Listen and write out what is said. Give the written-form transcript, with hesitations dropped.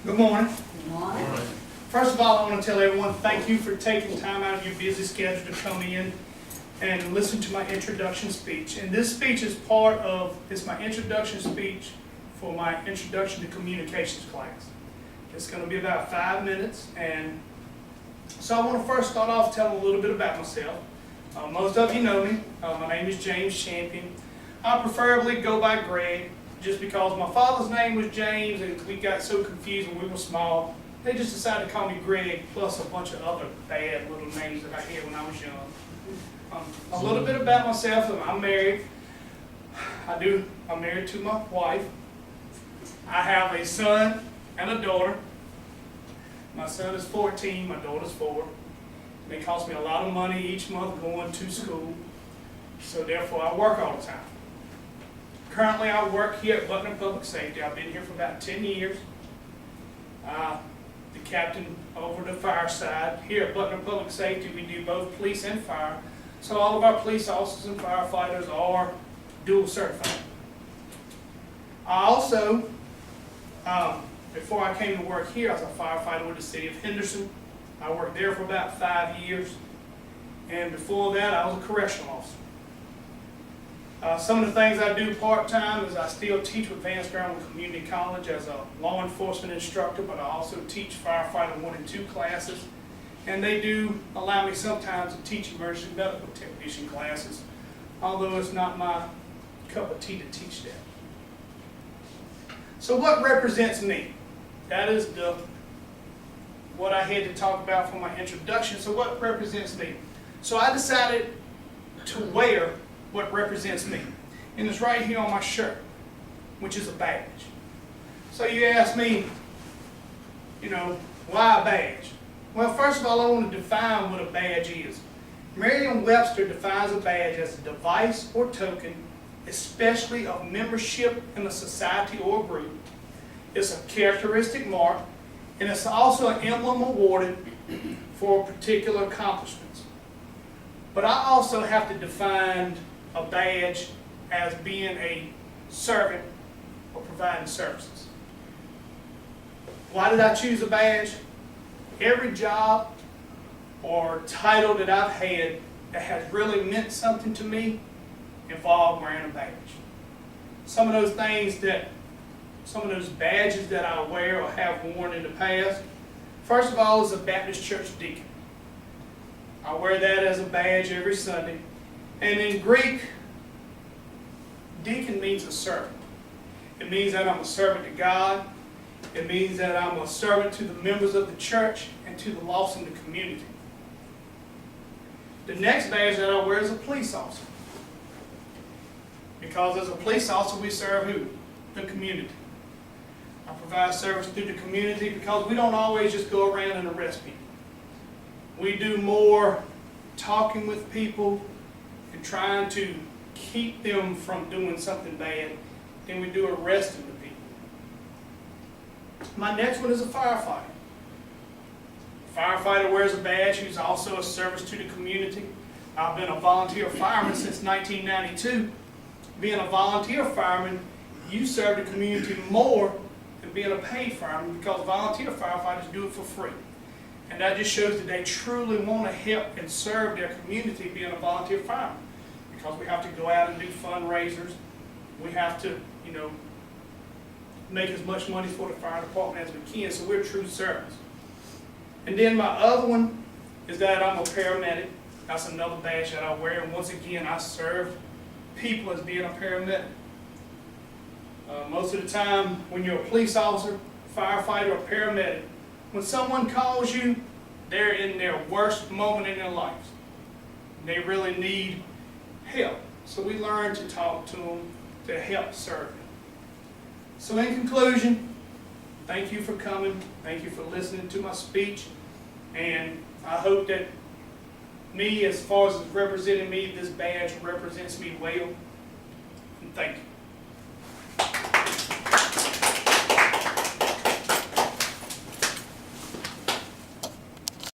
Good morning. Good morning. First of all, I want to tell everyone thank you for taking time out of your busy schedule to come in and listen to my introduction speech. And this speech is my introduction speech for my Introduction to Communications class. It's going to be about 5 minutes. And so I want to first start off telling a little bit about myself. Most of you know me. My name is James Champion. I preferably go by Greg, just because my father's name was James and we got so confused when we were small. They just decided to call me Greg, plus a bunch of other bad little names that I had when I was young. A little bit about myself. I'm married. I'm married to my wife. I have a son and a daughter. My son is 14, my daughter's 4. It costs me a lot of money each month going to school, so therefore I work all the time. Currently I work here at Butler Public Safety. I've been here for about 10 years. The captain over the fire side. Here at Butler Public Safety we do both police and fire, so all of our police officers and firefighters are dual certified. I also, before I came to work here, I was a firefighter with the city of Henderson. I worked there for about 5 years, and before that I was a correctional officer. Some of the things I do part-time is I still teach with Vance Ground Community College as a law enforcement instructor, but I also teach firefighter 1 and 2 classes, and they do allow me sometimes to teach emergency medical technician classes, although it's not my cup of tea to teach that. So what represents me? That is what I had to talk about for my introduction. So what represents me? So I decided to wear what represents me. And it's right here on my shirt, which is a badge. So you ask me, why a badge? Well, first of all, I want to define what a badge is. Merriam-Webster defines a badge as a device or token, especially of membership in a society or group. It's a characteristic mark, and it's also an emblem awarded for particular accomplishments. But I also have to define a badge as being a servant or providing services. Why did I choose a badge? Every job or title that I've had that has really meant something to me involved wearing a badge. Some of those badges that I wear or have worn in the past, first of all, is a Baptist church deacon. I wear that as a badge every Sunday. And in Greek, deacon means a servant. It means that I'm a servant to God. It means that I'm a servant to the members of the church and to the lost in the community. The next badge that I wear is a police officer. Because as a police officer, we serve who? The community. I provide service through the community because we don't always just go around and arrest people. We do more talking with people and trying to keep them from doing something bad than we do arresting the people. My next one is a firefighter. A firefighter wears a badge who's also a service to the community. I've been a volunteer fireman since 1992. Being a volunteer fireman, you serve the community more than being a paid fireman because volunteer firefighters do it for free. And that just shows that they truly want to help and serve their community being a volunteer fireman. Because we have to go out and do fundraisers. We have to, make as much money for the fire department as we can, so we're true servants. And then my other one is that I'm a paramedic. That's another badge that I wear, and once again, I serve people as being a paramedic. Most of the time, when you're a police officer, firefighter, or paramedic, when someone calls you, they're in their worst moment in their lives. They really need help. So we learn to talk to them to help serve them. So in conclusion, thank you for coming. Thank you for listening to my speech. And I hope that me, as far as representing me, this badge represents me well. And thank you.